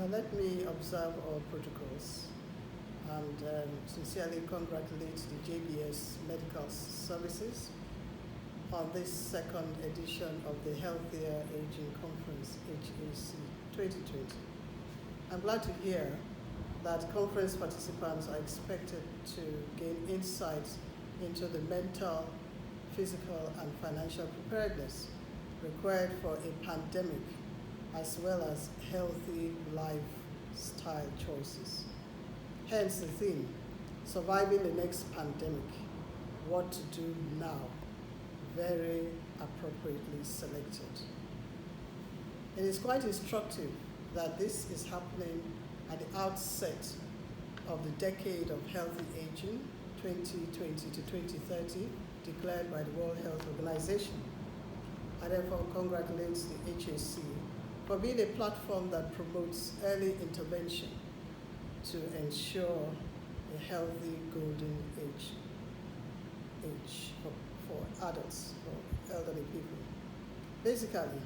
Let me observe all protocols and sincerely congratulate the JBS Medical Services on this second edition of the Healthier Aging Conference, HAC 2020. I'm glad to hear that conference participants are expected to gain insights into the mental, physical, and financial preparedness required for a pandemic, as well as healthy lifestyle choices. Hence the theme, surviving the next pandemic, what to do now, very appropriately selected. It is quite instructive that this is happening at the outset of the decade of healthy aging, 2020 to 2030, declared by the World Health Organization. I therefore congratulate the HAC for being a platform that promotes early intervention to ensure a healthy golden age for adults, for elderly people. Basically,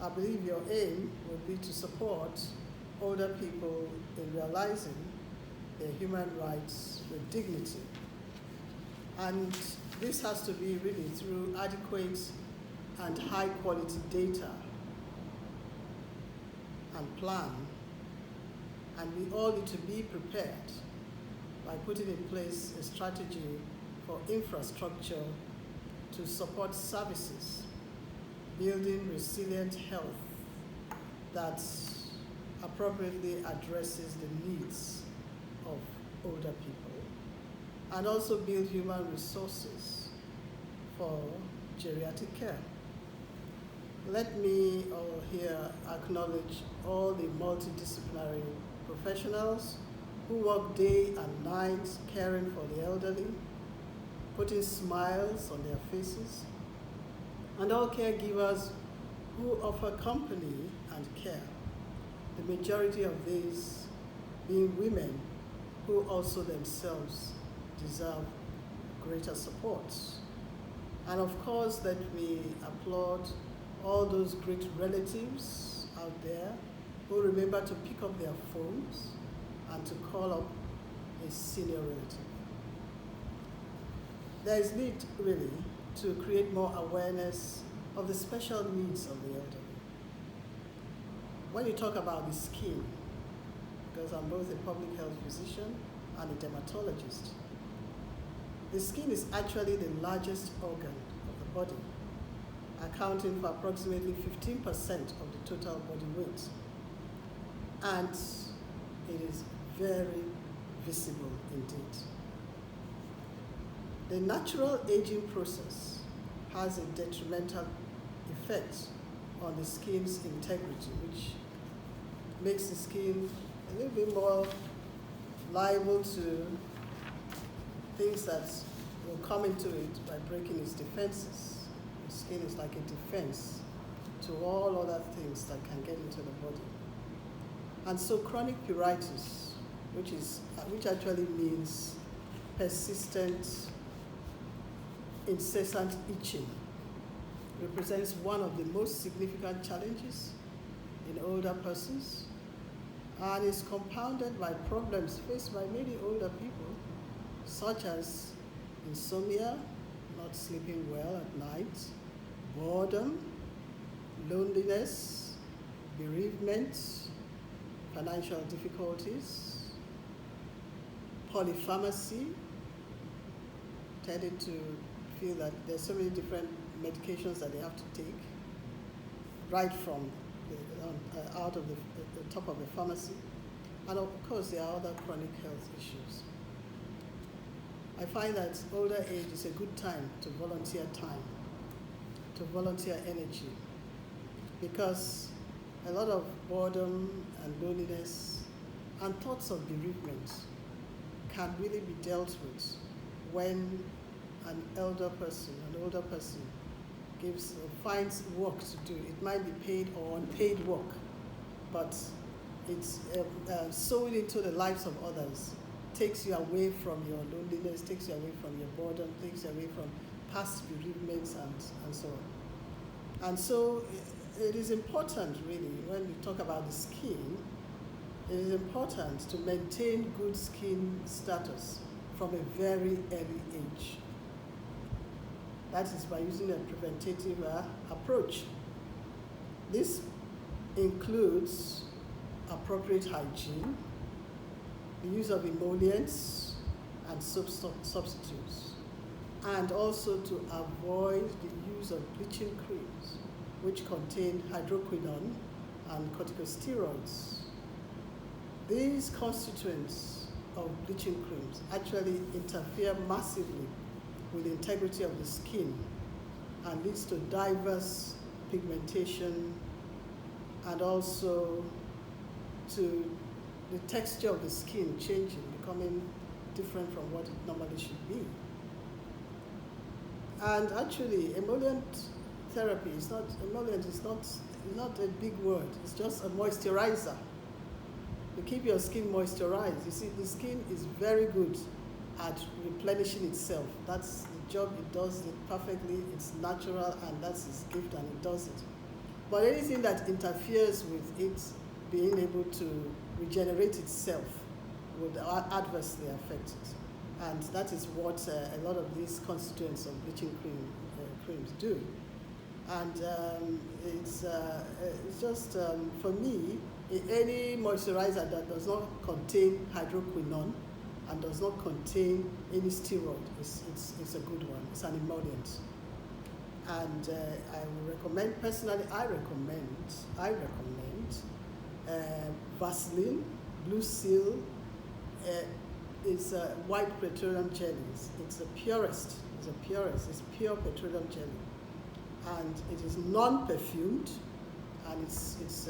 I believe your aim would be to support older people in realizing their human rights with dignity. And this has to be really through adequate and high quality data and plan. And we all need to be prepared by putting in place a strategy for infrastructure to support services, building resilient health that appropriately addresses the needs of older people, and also build human resources for geriatric care. Let me here acknowledge all the multidisciplinary professionals who work day and night caring for the elderly, putting smiles on their faces, and all caregivers who offer company and care. The majority of these being women who also themselves deserve greater support. And of course, let me applaud all those great relatives out there who remember to pick up their phones and to call up a senior relative. There is need really to create more awareness of the special needs of the elderly. When you talk about the skin, because I'm both a public health physician and a dermatologist, the skin is actually the largest organ of the body, accounting for approximately 15% of the total body weight. And it is very visible indeed. The natural aging process has a detrimental effect on the skin's integrity, which makes the skin a little bit more liable to things that will come into it by breaking its defenses. The skin is like a defense to all other things that can get into the body. And so chronic pruritus, which actually means persistent, incessant itching, represents one of the most significant challenges in older persons, and is compounded by problems faced by many older people, such as insomnia, not sleeping well at night, boredom, loneliness, bereavement, financial difficulties, polypharmacy, tending to feel that there's so many different medications that they have to take, right from out of the top of the pharmacy. And of course, there are other chronic health issues. I find that older age is a good time to volunteer time, to volunteer energy, because a lot of boredom and loneliness and thoughts of bereavement can really be dealt with when an older person finds work to do. It might be paid or unpaid work, but it's sowing into the lives of others, takes you away from your loneliness, takes you away from your boredom, takes you away from past bereavements and so on. And so it is important really when we talk about the skin it is important to maintain good skin status from a very early age. That is by using a preventative approach. This includes appropriate hygiene, the use of emollients and soap substitutes, and also to avoid the use of bleaching creams which contain hydroquinone and corticosteroids. These constituents of bleaching creams actually interfere massively with the integrity of the skin and leads to diverse pigmentation and also to the texture of the skin changing, becoming different from what it normally should be. And actually, emollient therapy is not, emollient is not a big word, it's just a moisturizer. To keep your skin moisturized. You see, the skin is very good at replenishing itself. That's the job, it does it perfectly, it's natural, and that's its gift, and it does it. But anything that interferes with it being able to regenerate itself would adversely affect it. And that is what a lot of these constituents of bleaching creams do. And it's just, for me, any moisturizer that does not contain hydroquinone and does not contain any steroid, it's a good one. It's an emollient. And I will recommend, personally, I recommend Vaseline, Blue Seal. It's white petroleum jellies. It's the purest. It's pure petroleum jelly, and it is non-perfumed, and it is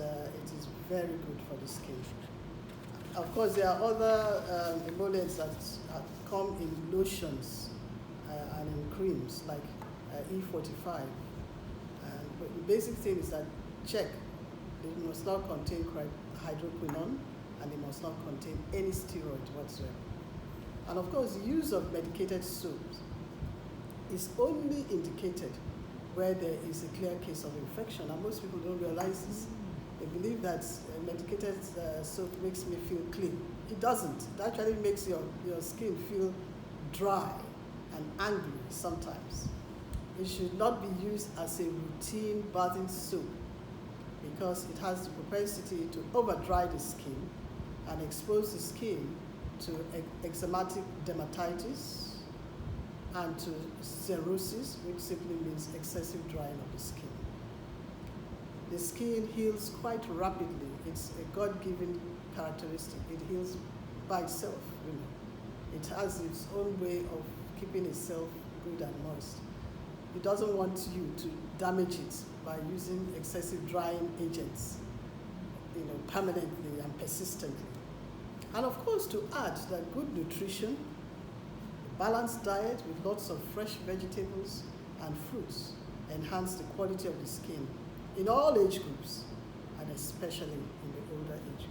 very good for the skin. Of course, there are other emollients that come in lotions and in creams like E45. But the basic thing is that check, they must not contain hydroquinone, and they must not contain any steroid whatsoever. And of course, the use of medicated soaps is only indicated where there is a clear case of infection, and most people don't realize this. They believe that medicated soap makes me feel clean. It doesn't. It actually makes your skin feel dry and angry sometimes. It should not be used as a routine bathing soap because it has the propensity to over-dry the skin and expose the skin to eczematic dermatitis and to xerosis, which simply means excessive drying of the skin. The skin heals quite rapidly. It's a God-given characteristic. It heals by itself, you know. It has its own way of keeping itself good and moist. It doesn't want you to damage it by using excessive drying agents, you know, permanently and persistently. And of course, to add that good nutrition, balanced diet with lots of fresh vegetables and fruits enhance the quality of the skin in all age groups, and especially in the older age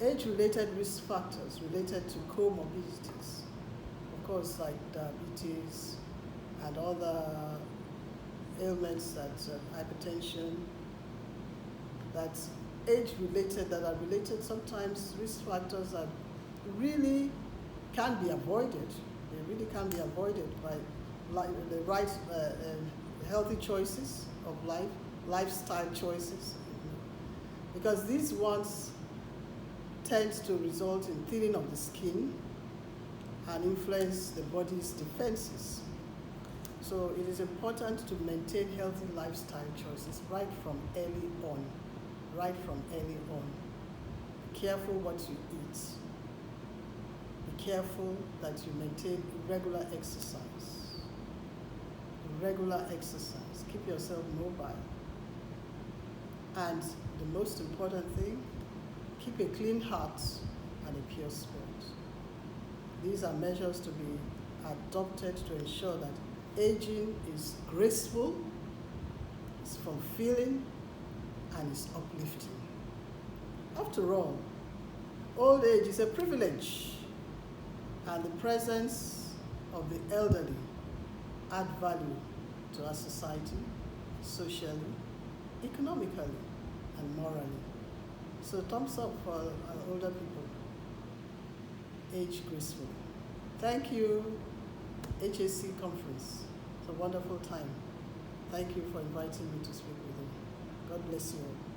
group. Age-related risk factors related to comorbidities, of course, like diabetes and other ailments, that hypertension, that's age-related, that are related. Sometimes risk factors that really can be avoided. They really can be avoided by the right healthy choices of life, lifestyle choices, because these ones tend to result in thinning of the skin and influence the body's defenses. So it is important to maintain healthy lifestyle choices right from early on. Be careful what you eat. Be careful that you maintain regular exercise. Keep yourself mobile. And the most important thing, keep a clean heart and a pure spirit. These are measures to be adopted to ensure that aging is graceful, is fulfilling, and is uplifting. After all, old age is a privilege, and the presence of the elderly add value to our society, socially, economically, and morally. So thumbs up for older people. Age gracefully. Thank you, HAC conference. It's a wonderful time. Thank you for inviting me to speak with you. God bless you all.